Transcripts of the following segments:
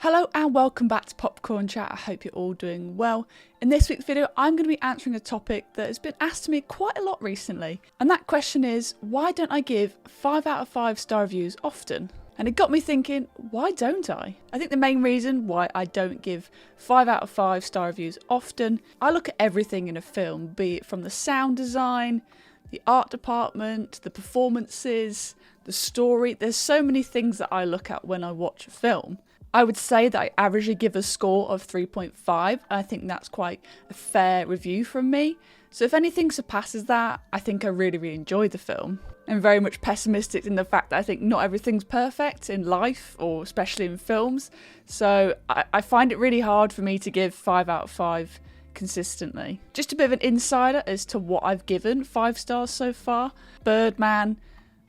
Hello and welcome back to Popcorn Chat. I hope you're all doing well. In this week's video, I'm going to be answering a topic that has been asked to me quite a lot recently. And that question is, why don't I give 5 out of 5 star reviews often? And it got me thinking, why don't I? I think the main reason why I don't give 5 out of 5 star reviews often, I look at everything in a film, be it from the sound design, the art department, the performances, the story. There's so many things that I look at when I watch a film. I would say that I averagely give a score of 3.5. I think that's quite a fair review from me. So if anything surpasses that, I think I really enjoy the film. I'm very much pessimistic in the fact that I think not everything's perfect in life, or especially in films. So I find it really hard for me to give 5 out of 5 consistently. Just a bit of an insider as to what I've given 5 stars so far. Birdman,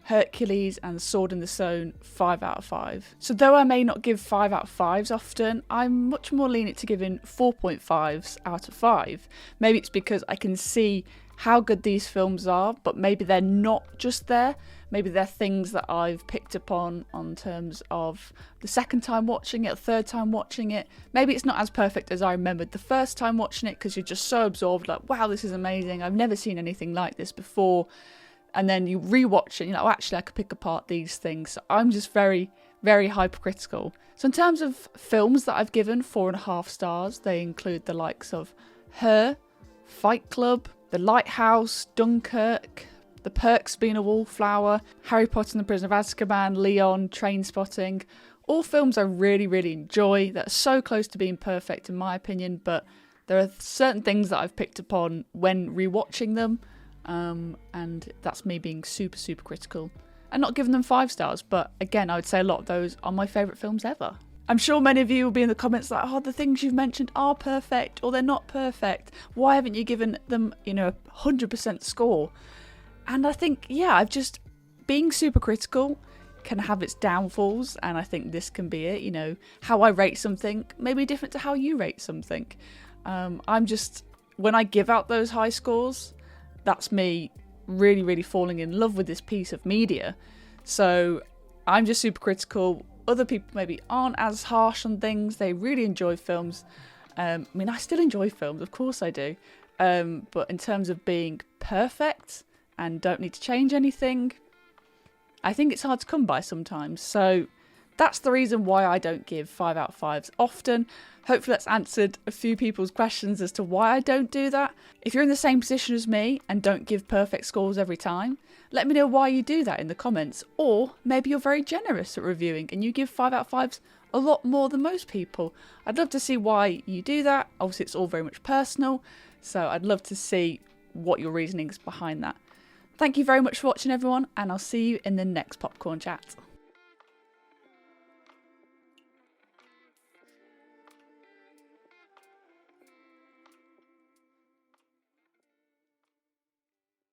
Hercules and Sword in the Stone, 5 out of 5. So though I may not give 5 out of 5s often, I'm much more lenient to giving 4.5s out of 5. Maybe it's because I can see how good these films are, but maybe they're not just there. Maybe they're things that I've picked up on terms of the second time watching it, or third time watching it. Maybe it's not as perfect as I remembered the first time watching it because you're just so absorbed, like, wow, this is amazing. I've never seen anything like this before. And then you rewatch it, and you're like, oh, actually, I could pick apart these things. So I'm just very hypercritical. So in terms of films that I've given 4.5 stars, they include the likes of Her, Fight Club, The Lighthouse, Dunkirk, The Perks of Being a Wallflower, Harry Potter and the Prisoner of Azkaban, Leon, Trainspotting. All films I really enjoy that are so close to being perfect in my opinion, but there are certain things that I've picked upon when rewatching them. And that's me being super critical and not giving them 5 stars. But again, I would say a lot of those are my favourite films ever. I'm sure many of you will be in the comments like, oh, the things you've mentioned are perfect or they're not perfect. Why haven't you given them, a 100% score? And I think, I've just, being super critical can have its downfalls. And I think this can be it, how I rate something may be different to how you rate something. When I give out those high scores, that's me really falling in love with this piece of media. So I'm just super critical. Other people maybe aren't as harsh on things. They really enjoy films. I still enjoy films, of course I do. But in terms of being perfect and don't need to change anything, I think it's hard to come by sometimes. So that's the reason why I don't give 5 out of 5s often. Hopefully that's answered a few people's questions as to why I don't do that. If you're in the same position as me and don't give perfect scores every time, let me know why you do that in the comments. Or maybe you're very generous at reviewing and you give 5 out of 5s a lot more than most people. I'd love to see why you do that. Obviously it's all very much personal, so I'd love to see what your reasoning is behind that. Thank you very much for watching everyone, and I'll see you in the next Popcorn Chat.